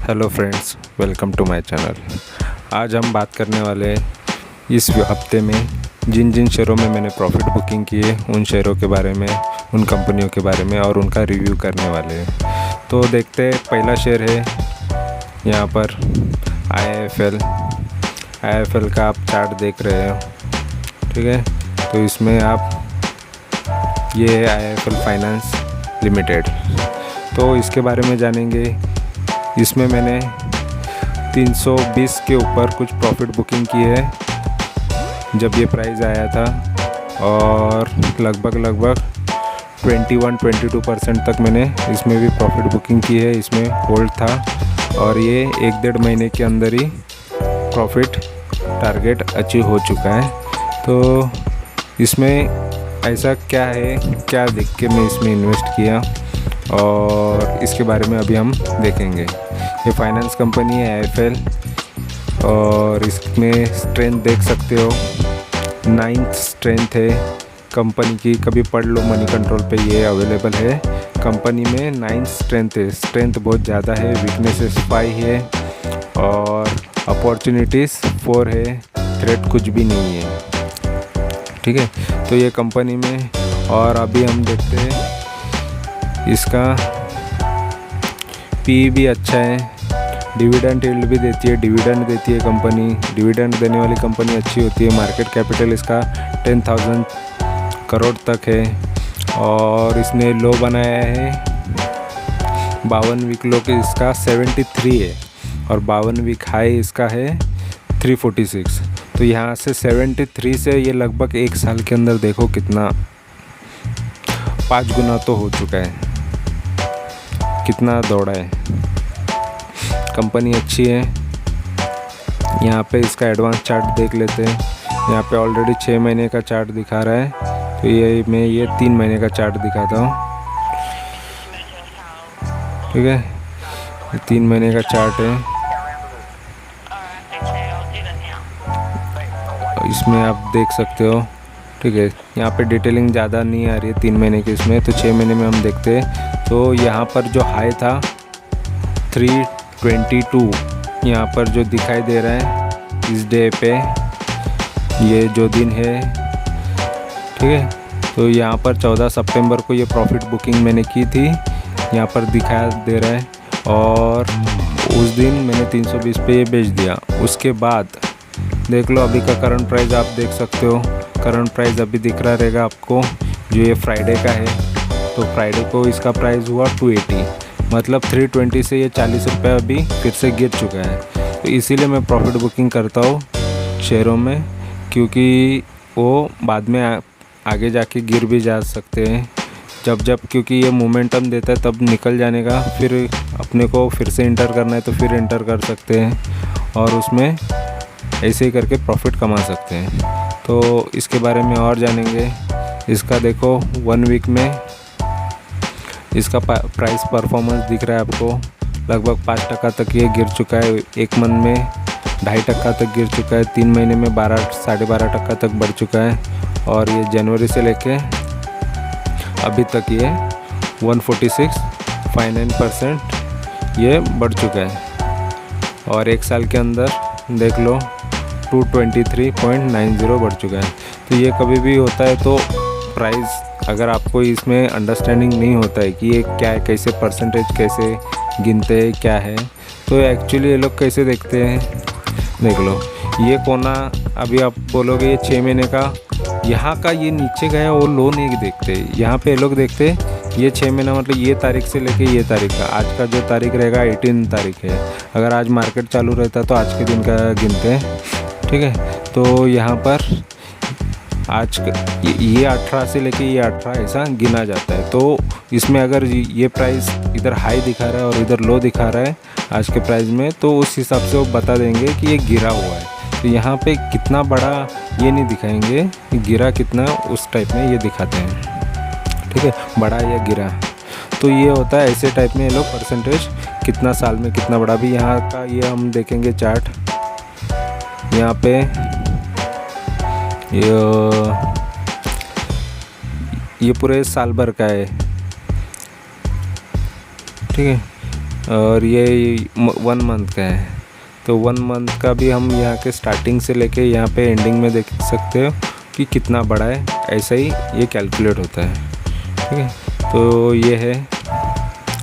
Hello friends, welcome to my channel. आज हम बात करने वाले हैं इस हफ्ते में जिन जिन शेयरों में मैंने प्रॉफिट बुकिंग की है उन शेयरों के बारे में, उन कंपनियों के बारे में और उनका रिव्यू करने वाले हैं। तो देखते हैं, पहला शेयर है यहाँ पर IIFL का आप चार्ट देख रहे हो, ठीक है। तो इसमें आप ये है IIFL फाइनेंस लिमिटेड। तो इसके बारे में जानेंगे। इसमें मैंने 320 के ऊपर कुछ प्रॉफिट बुकिंग की है जब ये प्राइस आया था, और लगभग 21-22% तक मैंने इसमें भी प्रॉफिट बुकिंग की है। इसमें होल्ड था और ये 1-1.5 महीने के अंदर ही प्रॉफिट टारगेट अचीव हो चुका है। तो इसमें ऐसा क्या है, क्या देख के मैं इसमें इन्वेस्ट किया और इसके बारे में अभी हम देखेंगे। ये फाइनेंस कंपनी है IIFL और इसमें स्ट्रेंथ देख सकते हो, 9th स्ट्रेंथ है कंपनी की। कभी पढ़ लो, मनी कंट्रोल पे ये अवेलेबल है। कंपनी में 9th स्ट्रेंथ है, स्ट्रेंथ बहुत ज़्यादा है। वीकनेसेस 5 है और अपॉर्चुनिटीज़ 4 है, थ्रेट कुछ भी नहीं है, ठीक है। तो ये कंपनी में, और अभी हम देखते हैं इसका पी भी अच्छा है, डिविडेंड यील्ड भी देती है, डिविडेंड देती है कंपनी। डिविडेंड देने वाली कंपनी अच्छी होती है। मार्केट कैपिटल इसका 10,000 करोड़ तक है और इसने लो बनाया है 52 वीक लो के इसका 73 है और 52 वीक हाई इसका है 346। तो यहाँ से 73 से ये लगभग 1 साल के अंदर देखो कितना 5 गुना तो हो चुका है, कितना दौड़ा है। कंपनी अच्छी है। यहाँ पे इसका एडवांस चार्ट देख लेते हैं। यहाँ पे ऑलरेडी 6 महीने का चार्ट दिखा रहा है, तो ये 3 महीने का चार्ट दिखाता हूँ, ठीक है। ये 3 महीने का चार्ट है। इसमें आप देख सकते हो, ठीक है। यहाँ पे डिटेलिंग ज़्यादा नहीं आ रही है 3 महीने की इसमें। तो 6 महीने में हम देखते हैं तो यहाँ पर जो हाई था 322, यहाँ पर जो दिखाई दे रहा है इस डे पे, ये जो दिन है, ठीक है। तो यहाँ पर 14 सितंबर को ये प्रॉफिट बुकिंग मैंने की थी, यहाँ पर दिखाई दे रहा है। और उस दिन मैंने 320 पे ये बेच दिया। उसके बाद देख लो अभी का करंट प्राइस आप देख सकते हो। करंट प्राइस अभी दिख रहा रहेगा आपको, जो ये फ्राइडे का है। तो फ्राइडे को इसका प्राइस हुआ 280, मतलब 320 से ये 40 रुपये अभी फिर से गिर चुका है। तो इसीलिए मैं प्रॉफिट बुकिंग करता हूँ शेयरों में, क्योंकि वो बाद में आगे जाके गिर भी जा सकते हैं जब क्योंकि ये मोमेंटम देता है तब निकल जाने का, फिर अपने को फिर से इंटर करना है तो फिर इंटर कर सकते हैं और उसमें ऐसे ही करके प्रॉफिट कमा सकते हैं। तो इसके बारे में और जानेंगे। इसका देखो 1 वीक में इसका प्राइस परफॉर्मेंस दिख रहा है आपको, लगभग 5% तक ये गिर चुका है। 1 मंथ में 2.5% तक गिर चुका है। 3 महीने में 12-12.5% तक बढ़ चुका है और ये जनवरी से लेके अभी तक ये 146.59% ये बढ़ चुका है और 1 साल के अंदर देख लो 223.90 बढ़ चुका है। तो ये कभी भी होता है तो प्राइस, अगर आपको इसमें अंडरस्टैंडिंग नहीं होता है कि ये क्या है, कैसे परसेंटेज कैसे गिनते हैं, क्या है, तो एक्चुअली ये लोग कैसे देखते हैं, देख लो ये कोना। अभी आप बोलोगे ये 6 महीने का, यहाँ का ये नीचे गया वो लो नहीं देखते। यहाँ पे ये लोग देखते ये 6 महीना मतलब ये तारीख से लेके ये तारीख का, आज का जो तारीख रहेगा 18 तारीख है। अगर आज मार्केट चालू रहता तो आज के दिन का गिनते हैं, ठीक है। तो यहाँ पर आज ये 18 से लेके ये 18 ऐसा गिना जाता है। तो इसमें अगर ये प्राइस इधर हाई दिखा रहा है और इधर लो दिखा रहा है आज के प्राइस में, तो उस हिसाब से वो बता देंगे कि ये गिरा हुआ है। तो यहाँ पे कितना बड़ा ये नहीं दिखाएंगे, गिरा कितना उस टाइप में ये दिखाते हैं, ठीक है, बड़ा या गिरा। तो ये होता है ऐसे टाइप में ये लोग परसेंटेज कितना साल में कितना बड़ा। भी यहाँ का ये हम देखेंगे चार्ट, यहाँ पे ये पूरे साल भर का है, ठीक है। और ये 1 मंथ का है। तो 1 मंथ का भी हम यहाँ के स्टार्टिंग से लेके यहाँ पे एंडिंग में देख सकते हो कि कितना बड़ा है। ऐसा ही ये कैलकुलेट होता है, ठीक है। तो ये है,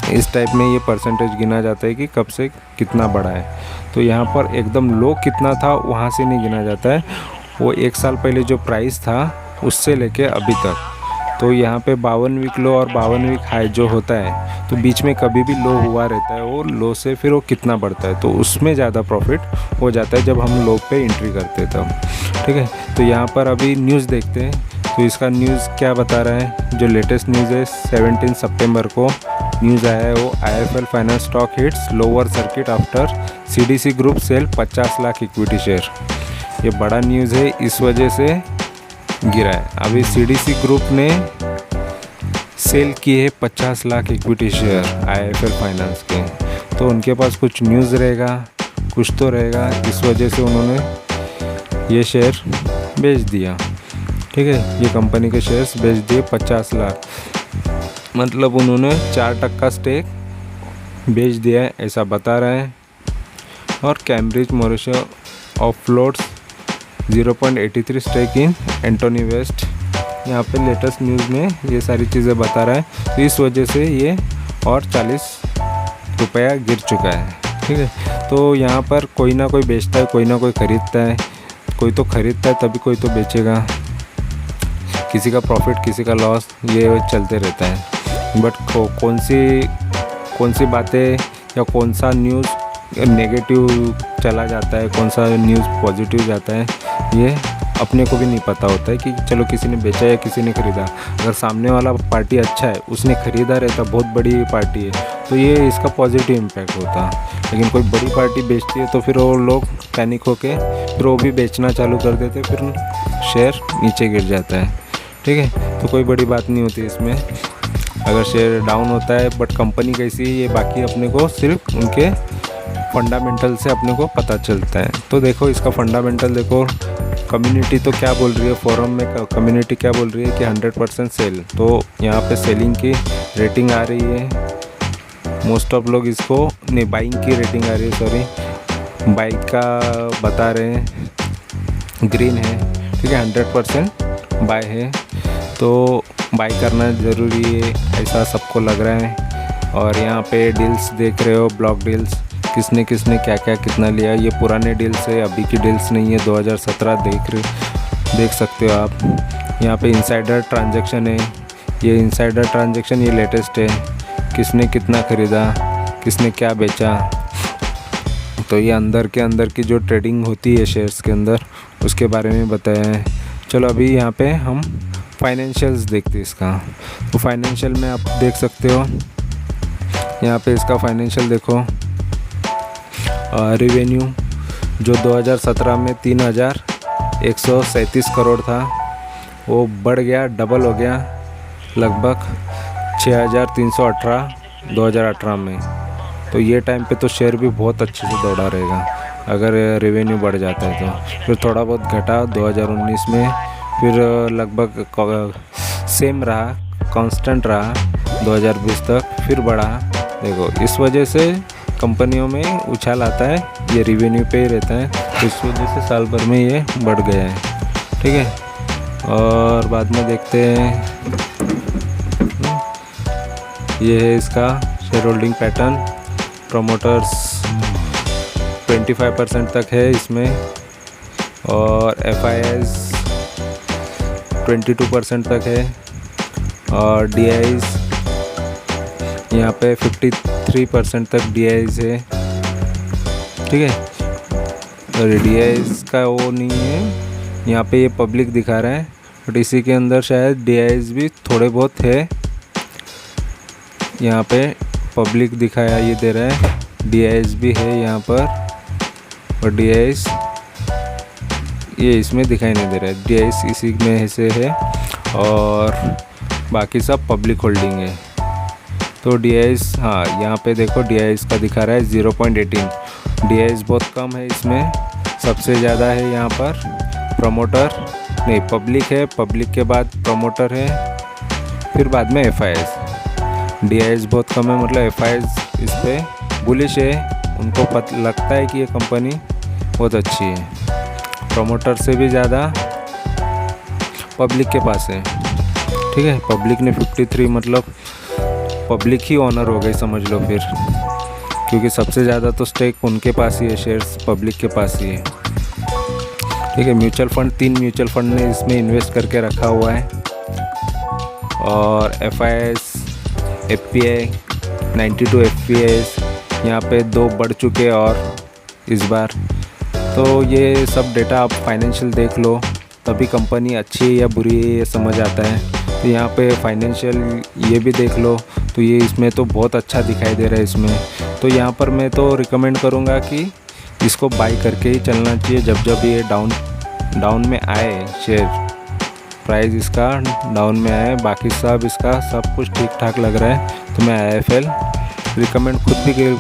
इस टाइप में ये परसेंटेज गिना जाता है कि कब से कितना बड़ा है। तो यहाँ पर एकदम लो कितना था वहाँ से नहीं गिना जाता है, वो 1 साल पहले जो प्राइस था उससे लेके अभी तक। तो यहाँ पे 52 वीक लो और 52 वीक हाई जो होता है, तो बीच में कभी भी लो हुआ रहता है, वो लो से फिर वो कितना बढ़ता है, तो उसमें ज़्यादा प्रॉफिट हो जाता है जब हम लो पे एंट्री करते हैं तब, ठीक है। तो यहाँ पर अभी न्यूज़ देखते हैं। तो इसका न्यूज़ क्या बता रहा है, जो लेटेस्ट न्यूज़ है 17 सितंबर को न्यूज़ आया है वो, IIFL finance stock hits lower circuit after CDC group sell 50 lakh equity share. ये बड़ा न्यूज़ है, इस वजह से गिरा है। अभी CDC ग्रुप ने सेल किए है 50 lakh equity share IIFL finance के, तो उनके पास कुछ न्यूज़ रहेगा, कुछ तो रहेगा, इस वजह से उन्होंने ये शेयर बेच दिया, ठीक है। ये कंपनी के शेयर्स बेच दिए 50 लाख, मतलब उन्होंने 4% स्टेक बेच दिया है, ऐसा बता रहे हैं। और Cambridge Mauritius offloads 0.83 stake in Antony waste, यहाँ पे लेटेस्ट न्यूज़ में ये सारी चीज़ें बता रहा है। तो इस वजह से ये और 40 रुपया गिर चुका है, ठीक है। तो यहाँ पर कोई ना कोई बेचता है, कोई ना कोई ख़रीदता है, कोई तो ख़रीदता है तभी कोई तो बेचेगा, किसी का प्रॉफिट किसी का लॉस, ये चलते रहता है। बट कौन सी बातें या कौन सा न्यूज़ नेगेटिव चला जाता है, कौन सा न्यूज़ पॉजिटिव जाता है, ये अपने को भी नहीं पता होता है कि चलो किसी ने बेचा या किसी ने ख़रीदा। अगर सामने वाला पार्टी अच्छा है, उसने ख़रीदा रहता, बहुत बड़ी पार्टी है, तो ये इसका पॉजिटिव इम्पैक्ट होता। लेकिन कोई बड़ी पार्टी बेचती है तो फिर वो लोग पैनिक होके फिर वो भी बेचना चालू कर देते, फिर शेयर नीचे गिर जाता है, ठीक है। तो कोई बड़ी बात नहीं होती इसमें अगर शेयर डाउन होता है, बट कंपनी कैसी है ये बाकी अपने को सिर्फ उनके फंडामेंटल से अपने को पता चलता है। तो देखो इसका फंडामेंटल देखो, कम्युनिटी तो क्या बोल रही है, फोरम में कम्युनिटी क्या बोल रही है कि 100% सेल, तो यहाँ पे सेलिंग की रेटिंग आ रही है। मोस्ट ऑफ लोग इसको नहीं, बाइंग की रेटिंग आ रही है, सॉरी बाइक का बता रहे हैं, ग्रीन है, ठीक है, 100% बाय है, तो बाय करना ज़रूरी है ऐसा सबको लग रहा है। और यहाँ पे डील्स देख रहे हो, ब्लॉक डील्स, किसने किसने क्या क्या कितना लिया, ये पुराने डील्स है, अभी की डील्स नहीं है, 2017 देख सकते हो आप। यहाँ पे इनसाइडर ट्रांजैक्शन है, ये इनसाइडर ट्रांजैक्शन ये लेटेस्ट है, किसने कितना ख़रीदा, किसने क्या बेचा, तो ये अंदर की जो ट्रेडिंग होती है शेयर्स के अंदर, उसके बारे में बताया है। चलो अभी यहाँ पे हम फाइनेंशियल्स देखते हैं इसका। तो फाइनेंशियल में आप देख सकते हो, यहाँ पे इसका फाइनेंशियल देखो, रेवेन्यू जो 2017 में 3137 करोड़ था, वो बढ़ गया, डबल हो गया, लगभग 6318 2018 में। तो ये टाइम पे तो शेयर भी बहुत अच्छे से दौड़ा रहेगा अगर रेवेन्यू बढ़ जाता है तो। फिर थोड़ा बहुत घटा 2019 में, फिर लगभग सेम रहा, कांस्टेंट रहा 2020 तक, फिर बढ़ा। देखो इस वजह से कंपनियों में उछाल आता है, ये रेवेन्यू पे ही रहता है, तो इस वजह से साल भर में ये बढ़ गया है, ठीक है। और बाद में देखते हैं, ये है इसका शेयर होल्डिंग पैटर्न, प्रोमोटर्स 25% तक है इसमें, और FIIs 22% तक है, और DIs यहाँ पे 53% तक DIs है, ठीक है। और DIs का वो नहीं है, यहाँ पे ये पब्लिक दिखा रहा है, बट इसी के अंदर शायद DIs भी थोड़े बहुत है, यहाँ पे पब्लिक दिखाया ये दे रहा है, DIs भी है यहाँ पर, और DIs ये इसमें दिखाई नहीं दे रहा है, DIs इसी में से है, और बाकी सब पब्लिक होल्डिंग है। तो DIs, हाँ यहाँ पे देखो DIs का दिखा रहा है 0.18, DIs बहुत कम है इसमें, सबसे ज़्यादा है यहाँ पर प्रमोटर, नहीं पब्लिक है, पब्लिक के बाद प्रमोटर है, फिर बाद में FIIs। DIs बहुत कम है, मतलब FIIs इस पर बुलिश है, उनको लगता है कि ये कंपनी बहुत अच्छी है। प्रमोटर से भी ज़्यादा पब्लिक के पास है, ठीक है। पब्लिक ने 53 मतलब पब्लिक ही ऑनर हो गई समझ लो फिर, क्योंकि सबसे ज़्यादा तो स्टेक उनके पास ही है, शेयर्स पब्लिक के पास ही है, ठीक है। म्यूचुअल फंड 3 म्यूचुअल फंड ने इसमें इन्वेस्ट करके रखा हुआ है, और FIS FPI 92 FPIs यहाँ पे 2 बढ़ चुके हैं और इस बार। तो ये सब डेटा आप फाइनेंशियल देख लो, तभी कंपनी अच्छी है या बुरी है ये समझ आता है। तो यहाँ पे फाइनेंशियल ये भी देख लो, तो ये इसमें तो बहुत अच्छा दिखाई दे रहा है इसमें। तो यहाँ पर मैं तो रिकमेंड करूँगा कि इसको बाई करके ही चलना चाहिए जब जब ये डाउन में आए, शेयर प्राइस इसका डाउन में आए। बाकी सब इसका सब कुछ ठीक ठाक लग रहा है, तो मैं IIFL रिकमेंड खुद भी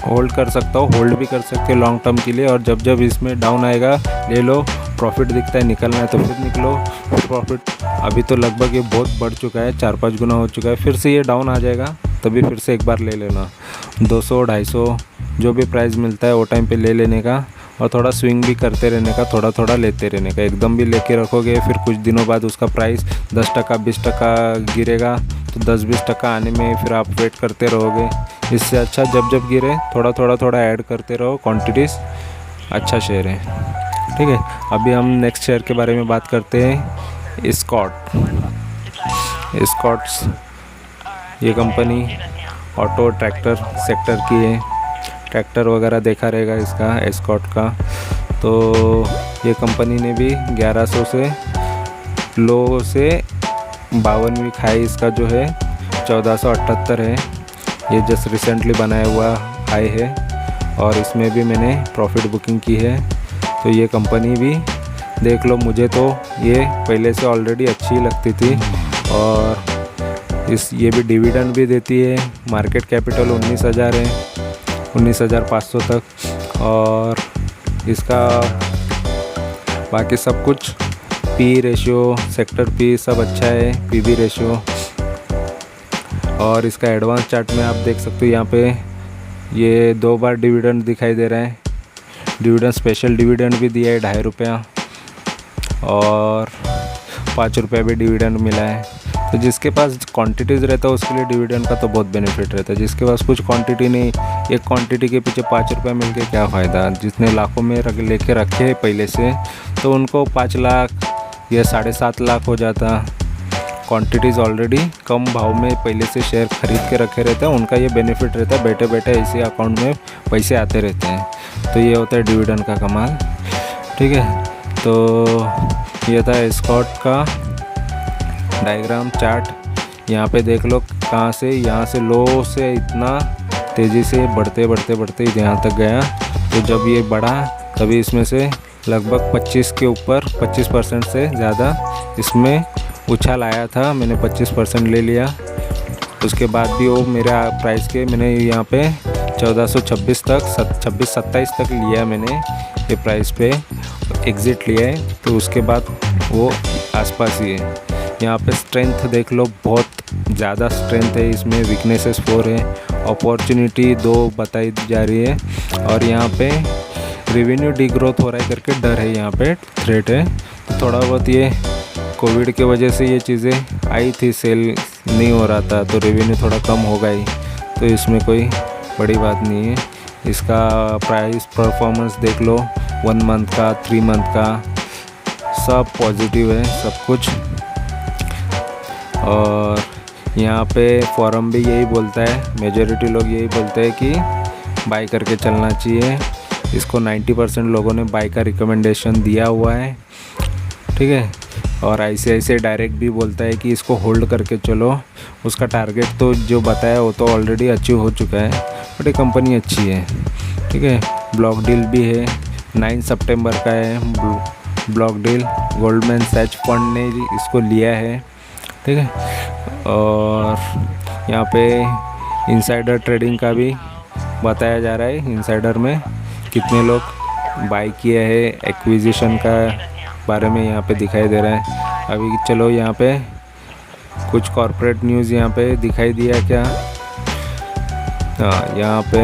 होल्ड कर सकता हूँ, होल्ड भी कर सकते हो लॉन्ग टर्म के लिए। और जब जब इसमें डाउन आएगा ले लो, प्रॉफिट दिखता है निकलना है तो फिर निकलो, फिर प्रॉफिट। अभी तो लगभग ये बहुत बढ़ चुका है, 4-5 गुना हो चुका है। फिर से ये डाउन आ जाएगा तभी फिर से एक बार ले लेना, 200-250 जो भी प्राइस मिलता है वो टाइम पे ले लेने का, और थोड़ा स्विंग भी करते रहने का, थोड़ा थोड़ा लेते रहने का। एकदम भी लेके रखोगे फिर कुछ दिनों बाद उसका प्राइस 10% 20% गिरेगा, तो 10-20% आने में फिर आप वेट करते रहोगे। इससे अच्छा जब जब गिरे थोड़ा ऐड करते रहो क्वांटिटीज़, अच्छा शेयर है, ठीक है। अभी हम नेक्स्ट शेयर के बारे में बात करते हैं, स्कॉट्स। ये कंपनी ऑटो ट्रैक्टर सेक्टर की है, ट्रैक्टर वगैरह देखा रहेगा इसका स्कॉट का। तो ये कंपनी ने भी 1100 से लो से 52वीं खाई इसका जो है 1478 है। ये जस्ट रिसेंटली बनाया हुआ हाई है, और इसमें भी मैंने प्रॉफिट बुकिंग की है। तो ये कंपनी भी देख लो, मुझे तो ये पहले से ऑलरेडी अच्छी लगती थी, और ये भी डिविडेंड भी देती है। मार्केट कैपिटल 19,000 है, 19,500 तक, और इसका बाकी सब कुछ पी रेशियो, सेक्टर पी सब अच्छा है, PB रेशियो। और इसका एडवांस चार्ट में आप देख सकते हो, यहाँ पे ये 2 बार डिविडेंड दिखाई दे रहा है। डिविडेंड स्पेशल डिविडेंड भी दिया है 2.5 रुपया, और 5 रुपये भी डिविडेंड मिला है। तो जिसके पास क्वांटिटीज़ रहता है उसके लिए डिविडेंड का तो बहुत बेनिफिट रहता है। जिसके पास कुछ क्वांटिटी नहीं, एक क्वांटिटी के पीछे 5 रुपये मिल के क्या फ़ायदा। जिसने लाखों में लेके रखे हैं पहले से, तो उनको 5 लाख या 7.5 लाख हो जाता। क्वांटिटीज़ ऑलरेडी कम भाव में पहले से शेयर खरीद के रखे रहते हैं, उनका ये बेनिफिट रहता है, बैठे बैठे ऐसे अकाउंट में पैसे आते रहते हैं। तो ये होता है डिविडेंड का कमाल, ठीक है। तो ये था स्कॉट का डायग्राम चार्ट। यहाँ पे देख लो कहाँ से, यहाँ से लो से इतना तेज़ी से बढ़ते यहाँ तक गया। तो जब ये बढ़ा तभी इसमें से लगभग 25 के ऊपर 25% से ज़्यादा इसमें उछाल आया था। मैंने 25% ले लिया। उसके बाद भी वो मेरा प्राइस के मैंने यहाँ पे 1426 तक 26-27 तक लिया मैंने ये प्राइस पे एग्ज़िट लिया है। तो उसके बाद वो आसपास ही है। यहाँ पे स्ट्रेंथ देख लो, बहुत ज़्यादा स्ट्रेंथ है इसमें। वीकनेसेस 4 है, अपॉर्चुनिटी 2 बताई जा रही है, और यहाँ पे रेवेन्यू डीग्रोथ हो रहा है करके डर है, यहाँ पे थ्रेट है। तो थोड़ा बहुत ये कोविड के वजह से ये चीज़ें आई थी, सेल नहीं हो रहा था तो रेवेन्यू थोड़ा कम होगा ही, तो इसमें कोई बड़ी बात नहीं है। इसका प्राइस परफॉर्मेंस देख लो, 1 मंथ का, 3 मंथ का, सब पॉजिटिव है सब कुछ। और यहाँ पे फॉरम भी यही बोलता है, मेजॉरिटी लोग यही बोलते हैं कि बाई करके चलना चाहिए। इसको 90% लोगों ने बाई का रिकमेंडेशन दिया हुआ है, ठीक है। और ICICI डायरेक्ट भी बोलता है कि इसको होल्ड करके चलो। उसका टारगेट तो जो बताया वो तो ऑलरेडी अचीव हो चुका है, बट ये कंपनी अच्छी है, ठीक है। ब्लॉक डील भी है, 9 सितंबर का है block deal. Goldman Sachs fund ने इसको लिया है, ठीक है। और यहाँ पे इनसाइडर ट्रेडिंग का भी बताया जा रहा है, इनसाइडर में कितने लोग बाई किए हैं, एक्विजिशन का बारे में यहाँ पे दिखाई दे रहा है। अभी चलो यहाँ पे कुछ कॉर्पोरेट न्यूज़ यहाँ पे दिखाई दिया क्या। हाँ, यहाँ पे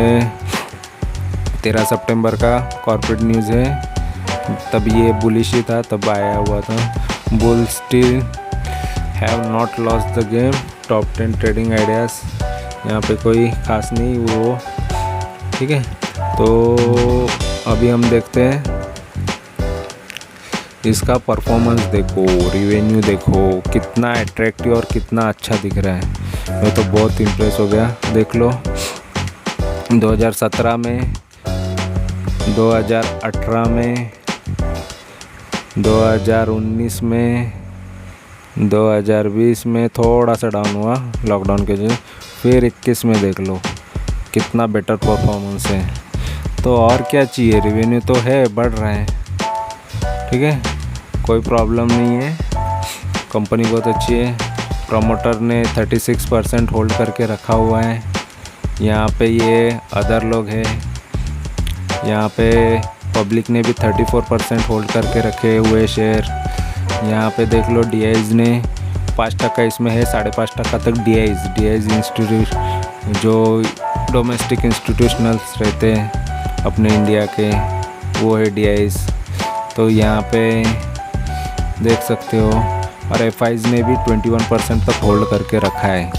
13 सितंबर का कॉर्पोरेट न्यूज़ है, तब ये बुलिश ही था, तब आया हुआ था। Bull still have not lost the game, top 10 trading ideas. यहाँ पे कोई खास नहीं वो, ठीक है। तो अभी हम देखते हैं इसका परफॉर्मेंस, देखो रिवेन्यू देखो कितना अट्रैक्टिव और कितना अच्छा दिख रहा है। मैं तो बहुत इम्प्रेस हो गया। देख लो 2017 में, 2018 में, 2019 में, 2020 में थोड़ा सा डाउन हुआ लॉकडाउन के वजह, फिर 21 में देख लो कितना बेटर परफॉर्मेंस है। तो और क्या चाहिए, रिवेन्यू तो है, बढ़ रहा है, ठीक है, कोई प्रॉब्लम नहीं है। कंपनी बहुत अच्छी है। प्रमोटर ने 36% होल्ड करके रखा हुआ है। यहाँ पे ये अदर लोग हैं, यहाँ पे पब्लिक ने भी 34% होल्ड करके रखे हुए शेयर। यहाँ पे देख लो DIs ने 5% इसमें है, 5.5% तक DIs इंस्टीट्यूट जो डोमेस्टिक इंस्टीट्यूशनल्स रहते हैं अपने इंडिया के, वो है DIs। तो यहाँ पे देख सकते हो। और FIs ने भी 21% तक होल्ड करके रखा है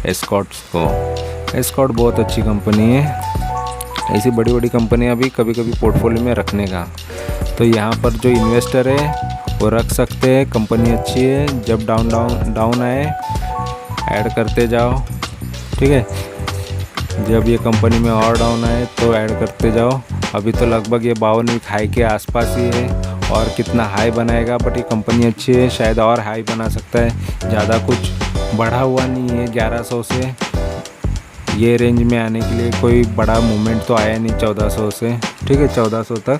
एस्कॉर्ट्स को। एस्कॉर्ट बहुत अच्छी कंपनी है। ऐसी बड़ी बड़ी कंपनियाँ भी कभी कभी पोर्टफोलियो में रखने का। तो यहाँ पर जो इन्वेस्टर है वो रख सकते हैं, कंपनी अच्छी है। जब डाउन आए ऐड करते जाओ, ठीक है। जब ये कंपनी में और डाउन आए तो ऐड करते जाओ। अभी तो लगभग ये 52 हाई के आसपास ही है, और कितना हाई बनाएगा, बट ये कंपनी अच्छी है, शायद और हाई बना सकता है। ज़्यादा कुछ बढ़ा हुआ नहीं है 1100 से, ये रेंज में आने के लिए कोई बड़ा मूवमेंट तो आया नहीं 1400 से, ठीक है, 1400 तक।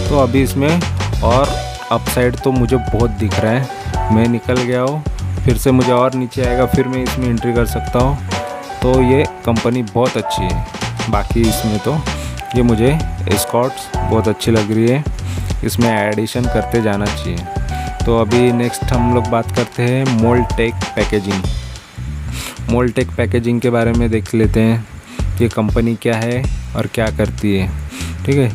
तो अभी इसमें और अपसाइड तो मुझे बहुत दिख रहा है। मैं निकल गया हूँ, फिर से मुझे और नीचे आएगा, फिर मैं इसमें एंट्री कर सकता हूँ। तो ये कंपनी बहुत अच्छी है। बाकी इसमें तो ये मुझे एस्कॉर्ट्स बहुत अच्छी लग रही है, इसमें एडिशन करते जाना चाहिए। तो अभी नेक्स्ट हम लोग बात करते हैं मोल्टेक पैकेजिंग। मोल्टेक पैकेजिंग के बारे में देख लेते हैं कि कंपनी क्या है और क्या करती है, ठीक है।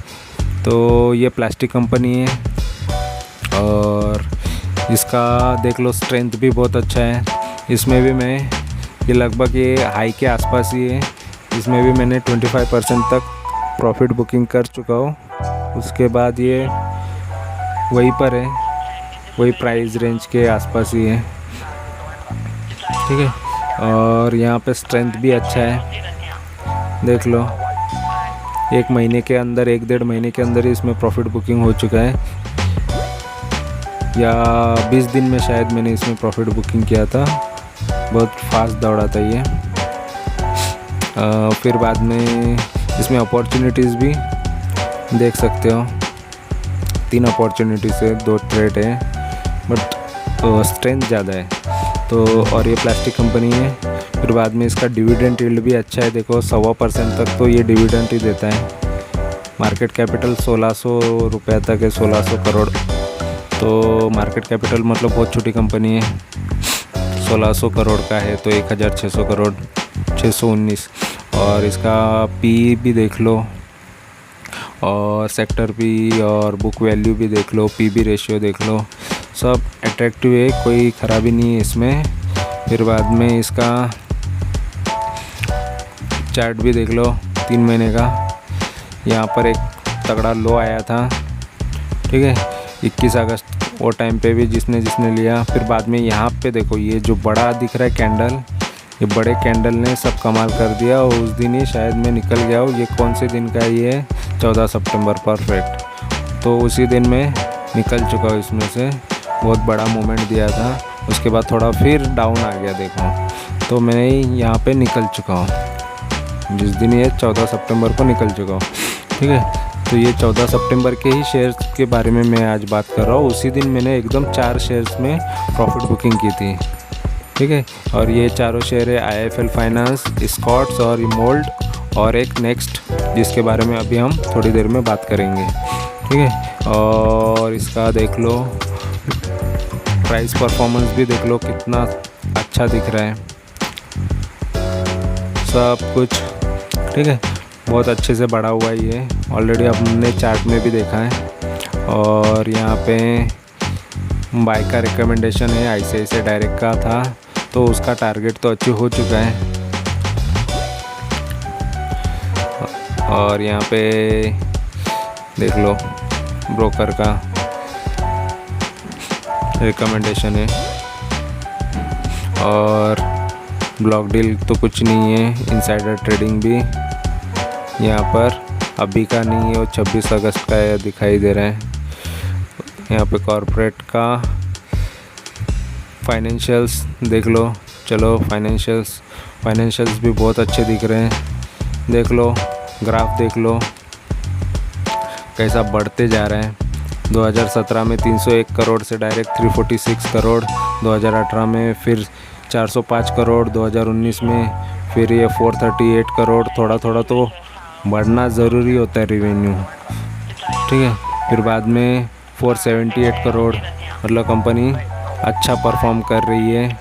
तो ये प्लास्टिक कंपनी है, और इसका देख लो स्ट्रेंथ भी बहुत अच्छा है। इसमें भी मैं ये लगभग ये हाई के आसपास ही है, इसमें भी मैंने 25% तक प्रॉफिट बुकिंग कर चुका हूँ। उसके बाद ये वहीं पर है, वही प्राइस रेंज के आसपास ही है, ठीक है। और यहाँ पे स्ट्रेंथ भी अच्छा है, देख लो 1 महीने के अंदर, 1-1.5 महीने के अंदर ही इसमें प्रॉफिट बुकिंग हो चुका है, या 20 दिन में शायद मैंने इसमें प्रॉफिट बुकिंग किया था। बहुत फास्ट दौड़ा था ये। फिर बाद में इसमें अपॉर्चुनिटीज़ भी देख सकते हो, 3 अपॉर्चुनिटीज़ है, 2 ट्रेड है, बट स्ट्रेंथ ज़्यादा है। तो और ये प्लास्टिक कंपनी है। फिर बाद में इसका डिविडेंड यील्ड भी अच्छा है, देखो 1.25% तक तो ये डिविडेंड ही देता है। मार्केट कैपिटल 1600 रुपये तक है, 1600 करोड़। तो मार्केट कैपिटल मतलब बहुत छोटी कंपनी है, 1600 करोड़ का है तो 1600 करोड़, 619। और इसका पी भी देख लो, और सेक्टर पी और बुक वैल्यू भी देख लो, पीबी रेशियो देख लो, सब अट्रैक्टिव है, कोई ख़राबी नहीं है इसमें। फिर बाद में इसका चार्ट भी देख लो 3 महीने का। यहाँ पर एक तगड़ा लो आया था, ठीक है, 21 अगस्त, वो टाइम पे भी जिसने लिया। फिर बाद में यहाँ पे देखो ये जो बड़ा दिख रहा है कैंडल, ये बड़े कैंडल ने सब कमाल कर दिया, और उस दिन ही शायद मैं निकल गया हूँ। ये कौन से दिन का ये है, 14 सितंबर, परफेक्ट। तो उसी दिन मैं निकल चुका हूँ इसमें से, बहुत बड़ा मूवमेंट दिया था। उसके बाद थोड़ा फिर डाउन आ गया देखो, तो मैं यहाँ पे निकल चुका हूँ, जिस दिन ये 14 सितंबर को निकल चुका हूँ, ठीक है। तो ये 14 सितंबर के ही शेयर्स के बारे में मैं आज बात कर रहा हूँ। उसी दिन मैंने एकदम 4 शेयर्स में प्रॉफिट बुकिंग की थी, ठीक है। और ये चारों शेयर है IIFL फाइनेंस, एस्कॉर्ट्स और मोल्ड, और एक नेक्स्ट, जिसके बारे में अभी हम थोड़ी देर में बात करेंगे, ठीक है। और इसका देख लो प्राइस परफॉर्मेंस भी देख लो कितना अच्छा दिख रहा है सब कुछ, ठीक है। बहुत अच्छे से बढ़ा हुआ है ये, ऑलरेडी हमने चार्ट में भी देखा है। और यहाँ पे बाय का रिकमेंडेशन है, ICICI डायरेक्ट का था, तो उसका टारगेट तो अचीव हो चुका है। और यहाँ पे देख लो ब्रोकर का रिकमेंडेशन है। और ब्लॉक डील तो कुछ नहीं है, इनसाइडर ट्रेडिंग भी यहाँ पर अभी का नहीं है, वो 26 अगस्त का दिखाई दे रहा है। यहाँ पे कॉर्पोरेट का फाइनेंशियल्स देख लो। चलो फाइनेंशियल्स भी बहुत अच्छे दिख रहे हैं, देख लो ग्राफ, देख लो कैसा बढ़ते जा रहा है। 2017 में 301 करोड़ से डायरेक्ट 346 करोड़, 2018 में फिर 405 करोड़, 2019 में फिर ये 438 करोड़। थोड़ा थोड़ा तो बढ़ना ज़रूरी होता है रिवेन्यू, ठीक है। फिर बाद में 478 करोड़, मतलब कंपनी अच्छा परफॉर्म कर रही है,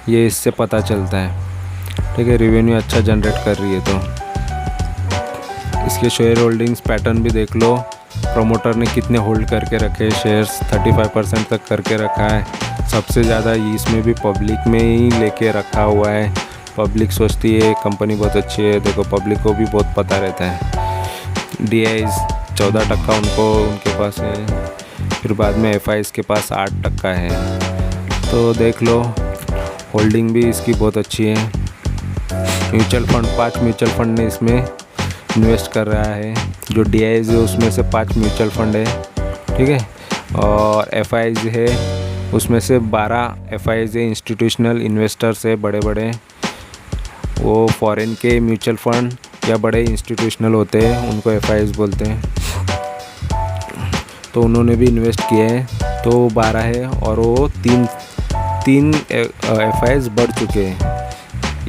ये इससे पता चलता है, ठीक है। रिवेन्यू अच्छा जनरेट कर रही है। तो इसके शेयर होल्डिंग्स पैटर्न भी देख लो, प्रमोटर ने कितने होल्ड करके रखे शेयर्स, 35% तक करके रखा है। सबसे ज़्यादा इसमें भी पब्लिक में ही लेके रखा हुआ है। पब्लिक सोचती है कंपनी बहुत अच्छी है, देखो पब्लिक को भी बहुत पता रहता है। DIs 14% उनके पास है, फिर बाद में FIs के पास 8% है। तो देख लो होल्डिंग भी इसकी बहुत अच्छी है। म्यूचुअल फंड 5 म्यूचुअल फंड ने इसमें इन्वेस्ट कर रहा है। जो DIs है उसमें से 5 म्यूचुअल फंड है, ठीक है। और FIs है, उसमें से 12 FIs है, इंस्टीट्यूशनल इन्वेस्टर्स है बड़े बड़े, वो फॉरेन के म्यूचुअल फंड या बड़े इंस्टीट्यूशनल होते हैं, उनको FIs बोलते हैं। तो उन्होंने भी इन्वेस्ट किए हैं, तो 12 है और वो तीन FIs बढ़ चुके हैं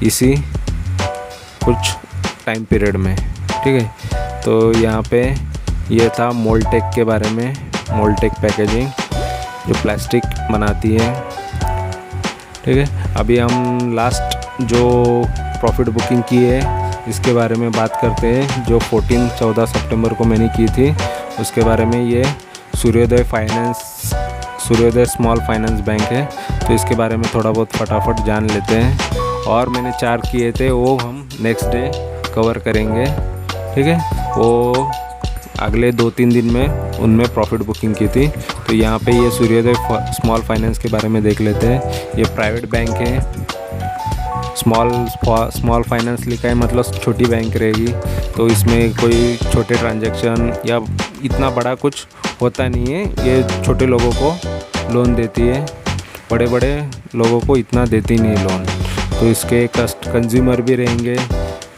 इसी कुछ टाइम पीरियड में, ठीक है। तो यहाँ पे ये था मोल्टेक के बारे में। मोल्टेक पैकेजिंग जो प्लास्टिक बनाती है, ठीक है। अभी हम लास्ट जो प्रॉफिट बुकिंग की है इसके बारे में बात करते हैं, जो 14 सितंबर को मैंने की थी उसके बारे में। ये सूर्योदय स्मॉल फाइनेंस बैंक है, तो इसके बारे में थोड़ा बहुत फटाफट जान लेते हैं। और मैंने 4 किए थे, वो हम नेक्स्ट डे कवर करेंगे, ठीक है। वो अगले 2-3 दिन में उनमें प्रॉफिट बुकिंग की थी। तो यहाँ पे ये सूर्योदय स्मॉल फाइनेंस के बारे में देख लेते हैं। ये प्राइवेट बैंक है, स्मॉल फाइनेंस लिखा है, मतलब छोटी बैंक रहेगी। तो इसमें कोई छोटे ट्रांजैक्शन या इतना बड़ा कुछ होता नहीं है, ये छोटे लोगों को लोन देती है, बड़े बड़े लोगों को इतना देती नहीं लोन। तो इसके कंज्यूमर भी रहेंगे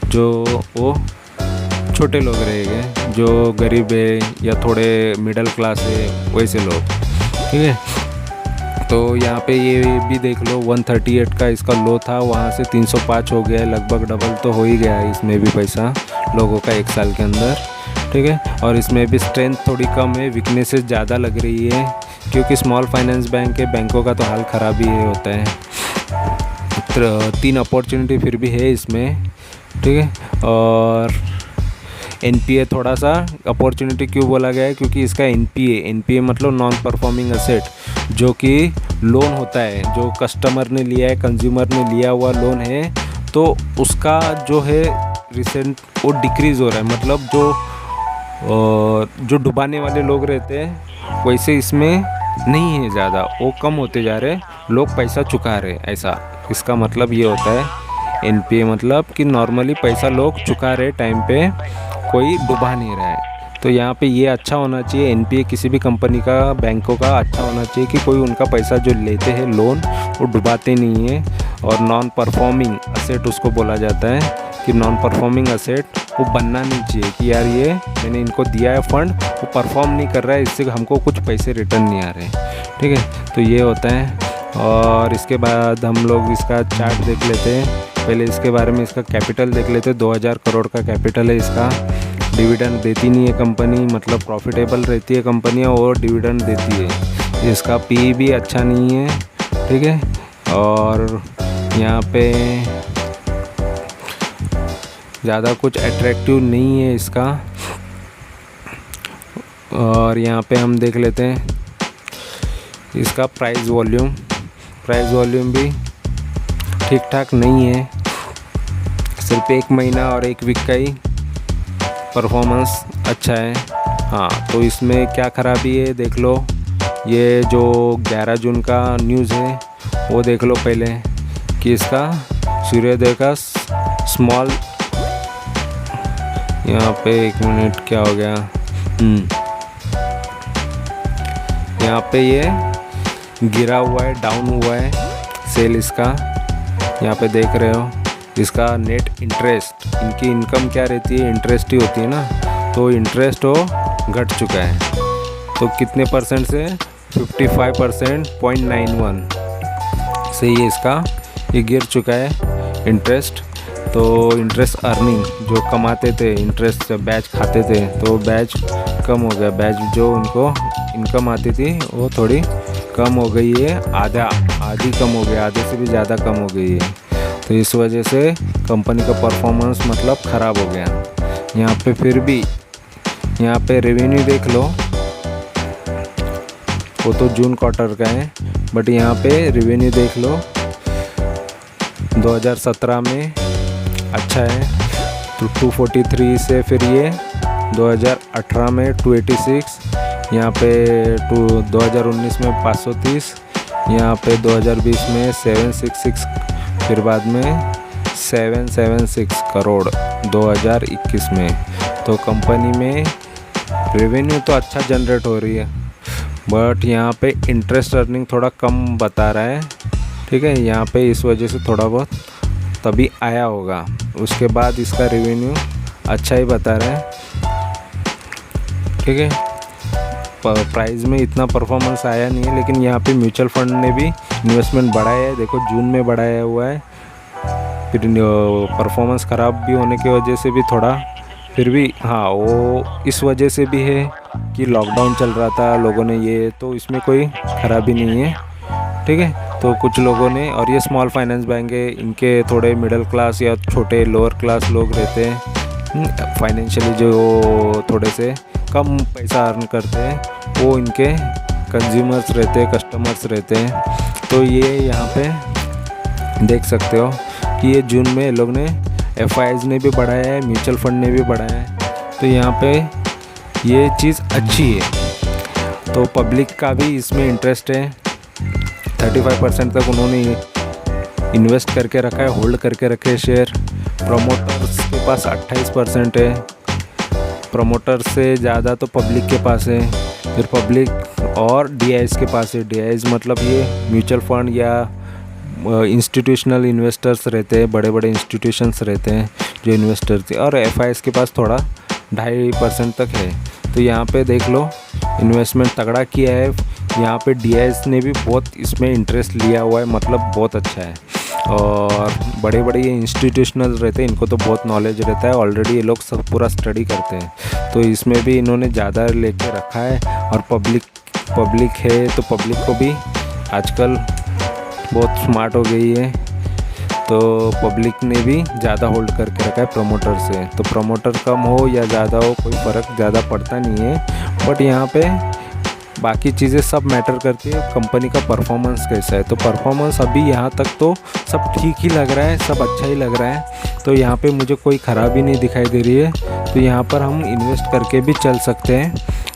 जो वो छोटे लोग रहेंगे, जो गरीब है या थोड़े मिडिल क्लास है, वैसे लोग, ठीक है। तो यहाँ पे ये भी देख लो 138 का इसका लो था, वहाँ से 305 हो गया, लगभग डबल तो हो ही गया है इसमें भी पैसा लोगों का 1 साल के अंदर, ठीक है। और इसमें भी स्ट्रेंथ थोड़ी कम है, वीकनेसेस ज़्यादा लग रही है, क्योंकि स्मॉल फाइनेंस बैंक के बैंकों का तो हाल ख़राब ही होता है। 3 अपॉर्चुनिटी फिर भी है इसमें, ठीक है। और NPA थोड़ा सा अपॉर्चुनिटी क्यों बोला गया है, क्योंकि इसका NPA मतलब नॉन परफॉर्मिंग एसेट, जो कि लोन होता है जो कस्टमर ने लिया है, कंज्यूमर ने लिया हुआ लोन है, तो उसका जो है रिसेंट वो डिक्रीज़ हो रहा है, मतलब जो डुबाने वाले लोग रहते हैं वैसे इसमें नहीं है ज़्यादा, वो कम होते जा रहे, लोग पैसा चुका रहे, ऐसा इसका मतलब ये होता है। NPA मतलब कि नॉर्मली पैसा लोग चुका रहे टाइम पे, कोई डुबा नहीं रहा है। तो यहाँ पे ये अच्छा होना चाहिए, NPA किसी भी कंपनी का, बैंकों का अच्छा होना चाहिए कि कोई उनका पैसा जो लेते हैं लोन वो डुबाते नहीं है। और नॉन परफॉर्मिंग असेट उसको बोला जाता है, कि नॉन परफॉर्मिंग असेट वो बनना नहीं चाहिए कि यार ये मैंने इनको दिया है फंड, वो परफॉर्म नहीं कर रहा है, इससे हमको कुछ पैसे रिटर्न नहीं आ रहे, ठीक है। तो ये होता है। और इसके बाद हम लोग इसका चार्ट देख लेते हैं। पहले इसके बारे में इसका कैपिटल देख लेते हैं। 2000 करोड़ का कैपिटल है इसका। डिविडेंड देती नहीं है कंपनी, मतलब प्रॉफिटेबल रहती है कंपनियाँ और डिविडेंड देती है। इसका PE भी अच्छा नहीं है, ठीक है। और यहाँ पे ज़्यादा कुछ अट्रैक्टिव नहीं है इसका। और यहाँ पे हम देख लेते हैं इसका प्राइस वॉल्यूम भी ठीक ठाक नहीं है। सिर्फ 1 महीना और 1 वीक का ही परफॉर्मेंस अच्छा है। हाँ, तो इसमें क्या ख़राबी है देख लो। ये जो 11 जून का न्यूज़ है वो देख लो पहले कि इसका सूर्योदय का स्मॉल, यहाँ पे 1 मिनट क्या हो गया, यहाँ पे ये गिरा हुआ है, डाउन हुआ है सेल इसका। यहाँ पे देख रहे हो इसका नेट इंटरेस्ट, इनकी इनकम क्या रहती है, इंटरेस्ट ही होती है ना, तो इंटरेस्ट हो घट चुका है। तो कितने परसेंट से 55%.91 से ये इसका ये गिर चुका है इंटरेस्ट। तो इंटरेस्ट अर्निंग जो कमाते थे, इंटरेस्ट बैच खाते थे, तो बैच कम हो गया। बैच जो उनको इनकम आती थी वो थोड़ी कम हो गई है, आधी कम हो गया, आधे से भी ज़्यादा कम हो गई है। तो इस वजह से कंपनी का परफॉर्मेंस मतलब ख़राब हो गया। यहाँ पे फिर भी यहाँ पे रेवेन्यू देख लो, वो तो जून क्वार्टर का है, बट यहाँ पे रेवेन्यू देख लो 2017 में अच्छा है तो 243 से, फिर ये 2018 में 286, यहाँ पे 2019 में 530, यहाँ पे 2020 में 766, फिर बाद में 776 करोड़ 2021 में। तो कंपनी में रेवेन्यू तो अच्छा जनरेट हो रही है, बट यहाँ पे इंटरेस्ट अर्निंग थोड़ा कम बता रहा है। ठीक है, यहाँ पे इस वजह से थोड़ा बहुत तभी आया होगा, उसके बाद इसका रेवेन्यू अच्छा ही बता रहा है। ठीक है, प्राइस में इतना परफॉर्मेंस आया नहीं है, लेकिन यहाँ पे म्यूचुअल फंड ने भी इन्वेस्टमेंट बढ़ाया है, देखो जून में बढ़ाया हुआ है। फिर परफॉर्मेंस ख़राब भी होने की वजह से भी थोड़ा, फिर भी हाँ वो इस वजह से भी है कि लॉकडाउन चल रहा था, लोगों ने ये, तो इसमें कोई ख़राबी नहीं है। ठीक है, तो कुछ लोगों ने, और ये स्मॉल फाइनेंस बैंक है, इनके थोड़े मिडिल क्लास या छोटे लोअर क्लास लोग रहते हैं, फाइनेंशियली जो थोड़े से कम पैसा अर्न करते हैं, वो इनके कंज्यूमर्स रहते हैं, कस्टमर्स रहते हैं। तो ये यहाँ पे देख सकते हो कि ये जून में लोग ने FIs ने भी बढ़ाया है, म्यूचुअल फंड ने भी बढ़ाया है, तो यहाँ पे ये चीज़ अच्छी है। तो पब्लिक का भी इसमें इंटरेस्ट है, 35% तक उन्होंने इन्वेस्ट करके रखा है, होल्ड करके रखे हैं शेयर। प्रमोटर्स के पास 28% है, प्रमोटर से ज़्यादा तो पब्लिक के पास है। फिर पब्लिक और DIs के पास है। DIs मतलब ये म्यूचुअल फंड या इंस्टीट्यूशनल इन्वेस्टर्स रहते हैं, बड़े बड़े इंस्टीट्यूशंस रहते हैं जो इन्वेस्टर थे, और FIs के पास थोड़ा 2.5% तक है। तो यहाँ पे देख लो इन्वेस्टमेंट तगड़ा किया है। यहाँ पे DIs ने भी बहुत इसमें इंटरेस्ट लिया हुआ है, मतलब बहुत अच्छा है। और बड़े बड़े ये इंस्टीट्यूशनल रहते हैं, इनको तो बहुत नॉलेज रहता है, ऑलरेडी ये लोग सब पूरा स्टडी करते हैं, तो इसमें भी इन्होंने ज़्यादा लेके रखा है। और पब्लिक है, तो पब्लिक को भी आजकल बहुत स्मार्ट हो गई है, तो पब्लिक ने भी ज़्यादा होल्ड करके रखा है प्रमोटर से। तो प्रमोटर कम हो या ज़्यादा हो, कोई फ़र्क ज़्यादा पड़ता नहीं है, बट यहाँ पे बाकी चीज़ें सब मैटर करती है, कंपनी का परफॉर्मेंस कैसा है। तो परफॉर्मेंस अभी यहाँ तक तो सब ठीक ही लग रहा है, सब अच्छा ही लग रहा है, तो यहाँ पे मुझे कोई ख़राबी नहीं दिखाई दे रही है। तो यहाँ पर हम इन्वेस्ट करके भी चल सकते हैं,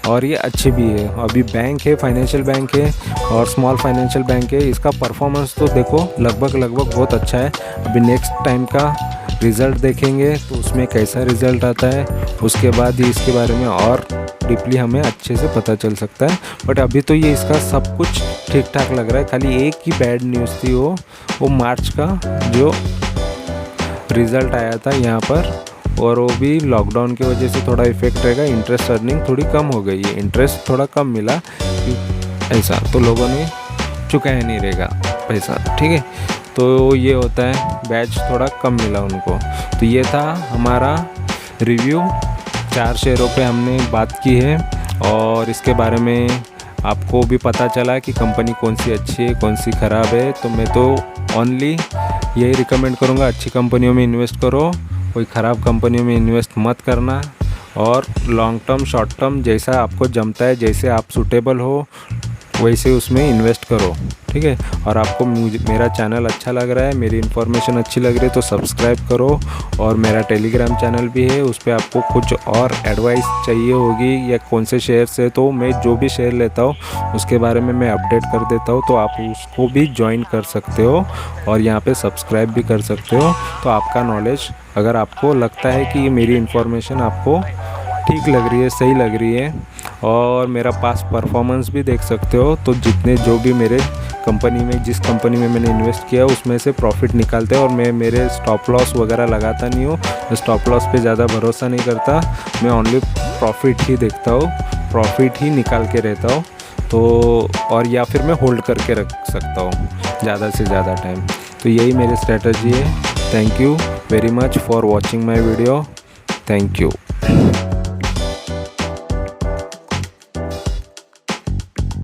और ये अच्छी भी है। अभी बैंक है, फाइनेंशियल बैंक है और स्मॉल फाइनेंशियल बैंक है, इसका परफॉर्मेंस तो देखो लगभग बहुत अच्छा है। अभी नेक्स्ट टाइम का रिज़ल्ट देखेंगे तो उसमें कैसा रिज़ल्ट आता है, उसके बाद ही इसके बारे में और डीपली हमें अच्छे से पता चल सकता है। बट अभी तो ये इसका सब कुछ ठीक ठाक लग रहा है। खाली एक ही बैड न्यूज़ थी, वो मार्च का जो रिज़ल्ट आया था यहाँ पर, और वो भी लॉकडाउन की वजह से थोड़ा इफेक्ट रहेगा। इंटरेस्ट अर्निंग थोड़ी कम हो गई है, इंटरेस्ट थोड़ा कम मिला ऐसा, तो लोगों ने चुकाया नहीं रहेगा पैसा। ठीक है, तो ये होता है, बैच थोड़ा कम मिला उनको। तो ये था हमारा रिव्यू, 4 शेयरों पे हमने बात की है, और इसके बारे में आपको भी पता चला कि कंपनी कौन सी अच्छी है, कौन सी ख़राब है। तो मैं तो ओनली यही रिकमेंड करूँगा, अच्छी कंपनियों में इन्वेस्ट करो कोई ख़राब कंपनी में इन्वेस्ट मत करना और लॉन्ग टर्म शॉर्ट टर्म जैसा आपको जमता है, जैसे आप सूटेबल हो वैसे उसमें इन्वेस्ट करो, ठीक है। और आपको मेरा चैनल अच्छा लग रहा है, मेरी इन्फॉर्मेशन अच्छी लग रही है तो सब्सक्राइब करो। और मेरा टेलीग्राम चैनल भी है, उस पर आपको कुछ और एडवाइस चाहिए होगी या कौन से शेयर से, तो मैं जो भी शेयर लेता हूँ उसके बारे में मैं अपडेट कर देता हूँ, तो आप उसको भी ज्वाइन कर सकते हो और यहाँ पे सब्सक्राइब भी कर सकते हो। तो आपका नॉलेज, अगर आपको लगता है कि ये मेरी इन्फॉर्मेशन आपको ठीक लग रही है, सही लग रही है और मेरा पास परफॉर्मेंस भी देख सकते हो, तो जितने जो भी मेरे कंपनी में, जिस कंपनी में मैंने इन्वेस्ट किया उसमें से प्रॉफिट निकालते हैं। और मैं मेरे स्टॉप लॉस वगैरह लगाता नहीं हूँ, मैं स्टॉप लॉस पे ज़्यादा भरोसा नहीं करता, मैं ओनली प्रॉफिट ही देखता हूँ, प्रॉफिट ही निकाल के रहता हूँ। तो और या फिर मैं होल्ड करके रख सकता हूँ ज़्यादा से ज़्यादा टाइम। तो यही मेरी स्ट्रेटजी है। Thank you very much for watching my video. Thank you.